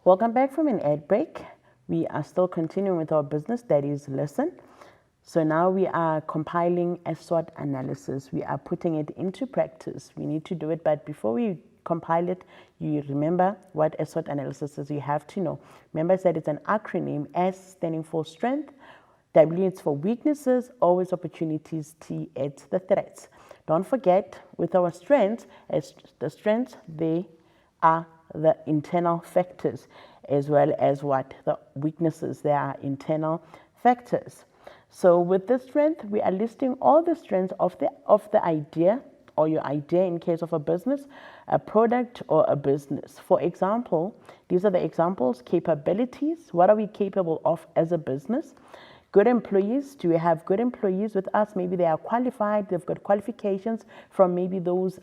Welcome back from an ad break. We are still continuing with our business, that is listen. So now we are compiling a SWOT analysis. We are putting it into practice. We need to do it, but before we compile it, you remember what a SWOT analysis is. You have to know. Remember I said it's an acronym, S standing for strength, W it's for weaknesses, O is opportunities, T it's the threats. Don't forget, with our strengths, as the strengths, they are the internal factors, as well as what the weaknesses, they are internal factors. So with this strength, we are listing all the strengths of the idea, or your idea in case of a business, a product, or a business. For example, these are the examples: capabilities. What are we capable of as a business? Good employees. Do we have good employees with us? Maybe they are qualified, they've got qualifications from maybe those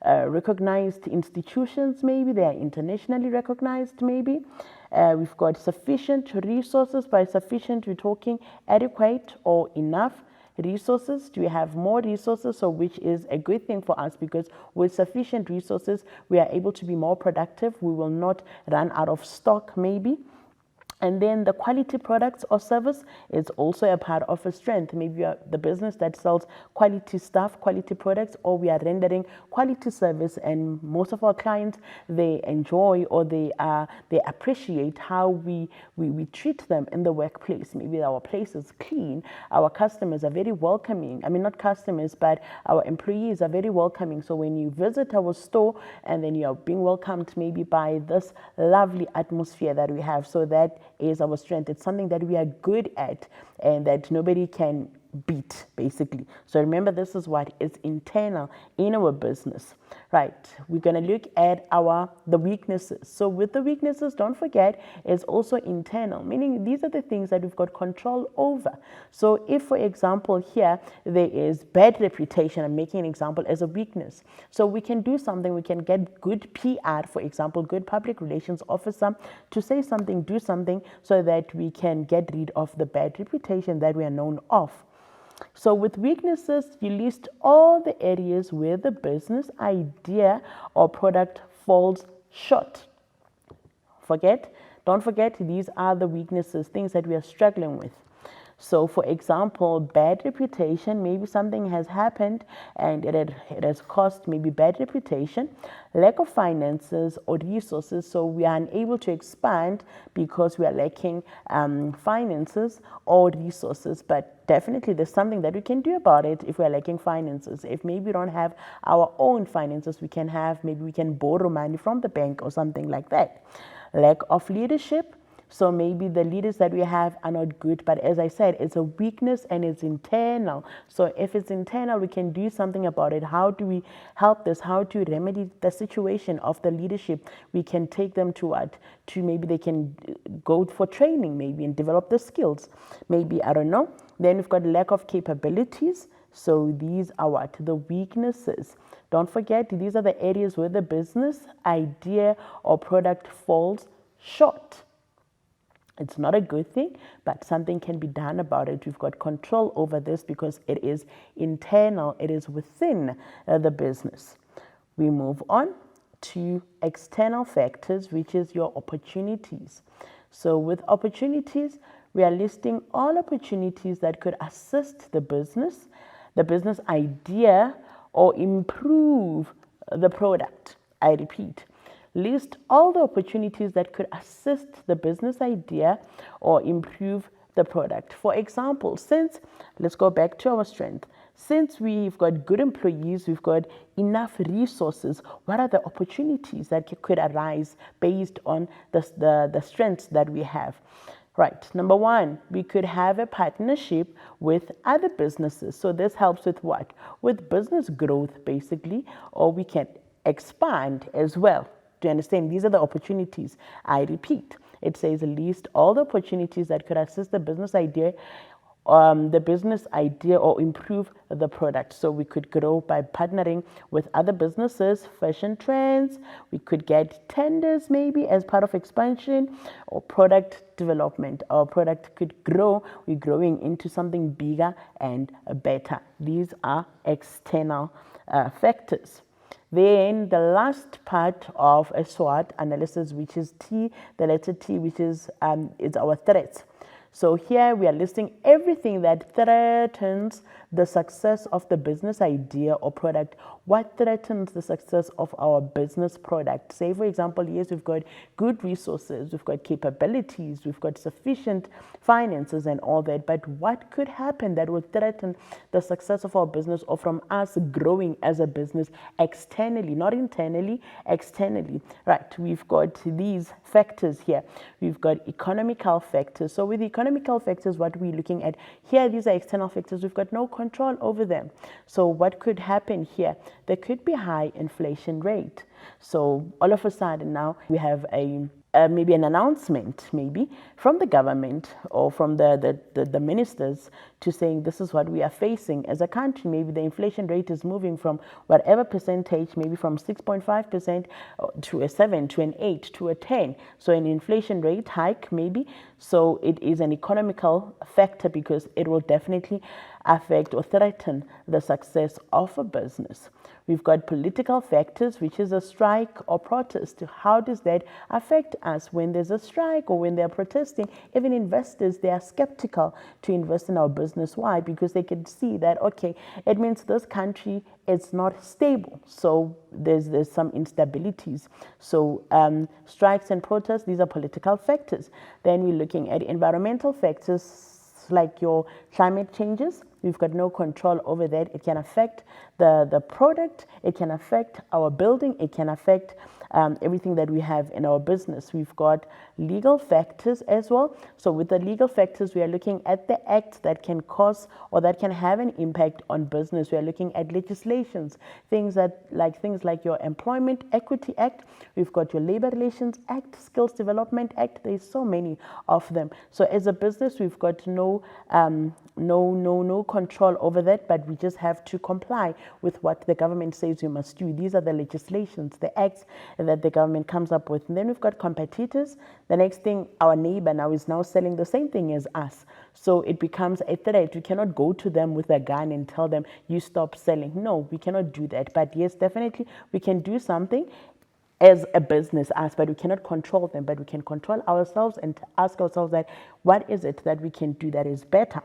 recognized institutions, maybe they are internationally recognized, maybe. We've got sufficient resources. By sufficient, we're talking adequate or enough resources. Do we have more resources? So which is a good thing for us, because with sufficient resources, we are able to be more productive. We will not run out of stock, maybe. And then the quality products or service is also a part of a strength. Maybe you are the business that sells quality stuff, quality products, or we are rendering quality service, and most of our clients, they enjoy or they appreciate how we treat them in the workplace. Maybe our place is clean, our customers are very welcoming. I mean, not customers, but our employees are very welcoming. So when you visit our store, and then you are being welcomed maybe by this lovely atmosphere that we have, so that is our strength. It's something that we are good at and that nobody can beat, basically. So remember, this is what is internal in our business, right? We're going to look at the weaknesses. So with the weaknesses, don't forget, it's also internal, meaning these are the things that we've got control over. So if, for example, here there is bad reputation, I'm making an example, as a weakness. So we can do something, we can get good PR, for example, good public relations officer, to say something, do something, so that we can get rid of the bad reputation that we are known of. So with weaknesses, you list all the areas where the business idea or product falls short. Don't forget, these are the weaknesses, things that we are struggling with. So for example, bad reputation, maybe something has happened and it has caused maybe bad reputation. Lack of finances or resources, so we are unable to expand because we are lacking finances or resources. But definitely there's something that we can do about it if we are lacking finances. If maybe we don't have our own finances, maybe we can borrow money from the bank or something like that. Lack of leadership. So maybe the leaders that we have are not good, but as I said, it's a weakness and it's internal. So if it's internal, we can do something about it. How do we help this? How to remedy the situation of the leadership? We can take them to what? To maybe they can go for training, maybe, and develop the skills. Maybe, I don't know. Then we've got lack of capabilities. So these are what? The weaknesses. Don't forget, these are the areas where the business idea or product falls short. It's not a good thing, but something can be done about it. We've got control over this because it is internal, it is within the business. We move on to external factors, which is your opportunities. So with opportunities, we are listing all opportunities that could assist the business idea, or improve the product. I repeat. List all the opportunities that could assist the business idea or improve the product. For example, let's go back to our strength. Since we've got good employees, we've got enough resources, what are the opportunities that could arise based on the strengths that we have? Right. Number one, we could have a partnership with other businesses. So this helps with what? With business growth, basically, or we can expand as well. Do you understand? These are the opportunities. I repeat, it says list all the opportunities that could assist the business idea or improve the product. So we could grow by partnering with other businesses, fashion trends. We could get tenders maybe as part of expansion or product development. Our product could grow. We're growing into something bigger and better. These are external factors. Then the last part of a SWOT analysis, which is T, the letter T, which is our threats. So here we are listing everything that threatens the success of the business idea or product. What threatens the success of our business product? Say, for example, yes, we've got good resources, we've got capabilities, we've got sufficient finances and all that, but what could happen that would threaten the success of our business or from us growing as a business externally, not internally, externally? Right, we've got these factors here. We've got economical factors. So with economical factors, what we're looking at here, these are external factors. We've got no control over them. So what could happen here? There could be high inflation rate. So all of a sudden now we have maybe an announcement maybe from the government or from the ministers to saying this is what we are facing as a country. Maybe the inflation rate is moving from whatever percentage, maybe from 6.5% to a 7, to an 8, to a 10. So an inflation rate hike maybe. So it is an economical factor because it will definitely affect or threaten the success of a business. We've got political factors, which is a strike or protest. How does that affect us when there's a strike or when they're protesting? Even investors, they are skeptical to invest in our business. Why? Because they can see that, okay, it means this country is not stable. So there's some instabilities. So strikes and protests, these are political factors. Then we're looking at environmental factors like your climate changes. We've got no control over that. It can affect the product. It can affect our building. It can affect everything that we have in our business. We've got legal factors as well. So with the legal factors, we are looking at the acts that can cause or that can have an impact on business. We are looking at legislations, things like your Employment Equity Act. We've got your Labor Relations Act, Skills Development Act. There's so many of them. So as a business, we've got no control over that, but we just have to comply with what the government says we must do. These are the legislations, the acts that the government comes up with. And then we've got competitors. The next thing, our neighbor now is selling the same thing as us. So it becomes a threat. We cannot go to them with a gun and tell them, you stop selling. No, we cannot do that. But yes, definitely we can do something as a business, but we cannot control them, but we can control ourselves and ask ourselves that, what is it that we can do that is better?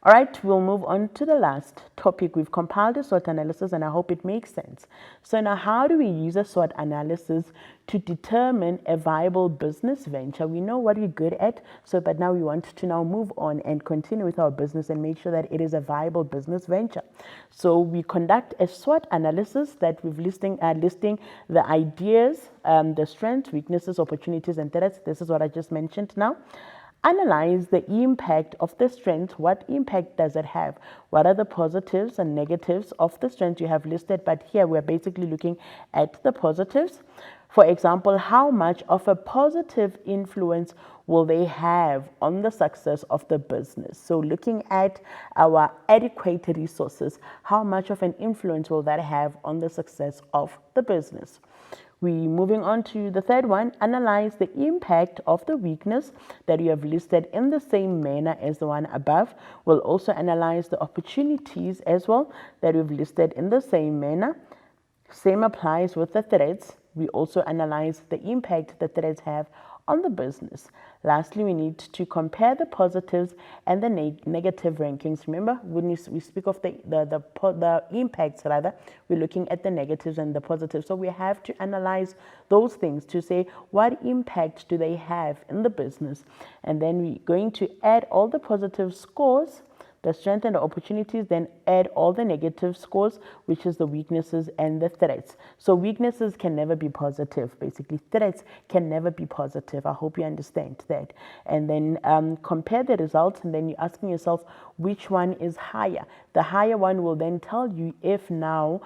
All right, we'll move on to the last topic. We've compiled a SWOT analysis and I hope it makes sense. So now how do we use a SWOT analysis to determine a viable business venture? We know what we're good at, but now we want to move on and continue with our business and make sure that it is a viable business venture. So we conduct a SWOT analysis that we've listing the ideas, the strengths, weaknesses, opportunities, and threats. This is what I just mentioned now. Analyze the impact of the strength. What impact does it have? What are the positives and negatives of the strength you have listed? But here we're basically looking at the positives. For example, how much of a positive influence will they have on the success of the business? So looking at our adequate resources, how much of an influence will that have on the success of the business? We're moving on to the third one. Analyze the impact of the weakness that you have listed in the same manner as the one above. We'll also analyze the opportunities as well that we've listed in the same manner. Same applies with the threats. We also analyze the impact the threats have on the business. Lastly, we need to compare the positives and the negative rankings. Remember, when we speak of the impacts, rather, we're looking at the negatives and the positives. So we have to analyze those things to say, what impact do they have in the business? And then we're going to add all the positive scores, the strength and the opportunities, then add all the negative scores, which is the weaknesses and the threats. So weaknesses can never be positive. Basically, threats can never be positive. I hope you understand that. And then compare the results, and then you're asking yourself, which one is higher? The higher one will then tell you if now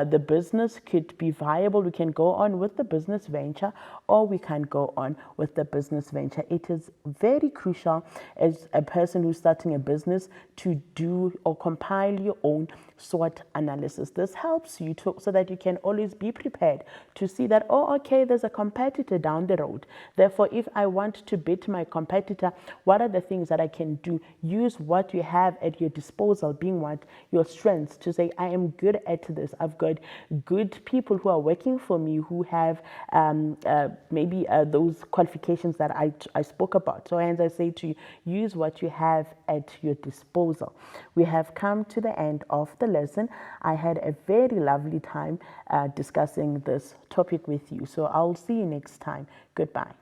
the business could be viable. We can go on with the business venture, or we can go on with the business venture. It is very crucial as a person who's starting a business to do or compile your own SWOT analysis. This helps you so that you can always be prepared to see that, oh, okay, there's a competitor down the road. Therefore, if I want to beat my competitor, what are the things that I can do? Use what you have at your disposal, being what? Your strengths, to say, I am good at this. I've got good people who are working for me who have maybe those qualifications that I spoke about. So hence I say to you, use what you have at your disposal. We have come to the end of the lesson. I had a very lovely time discussing this topic with you. So I'll see you next time. Goodbye.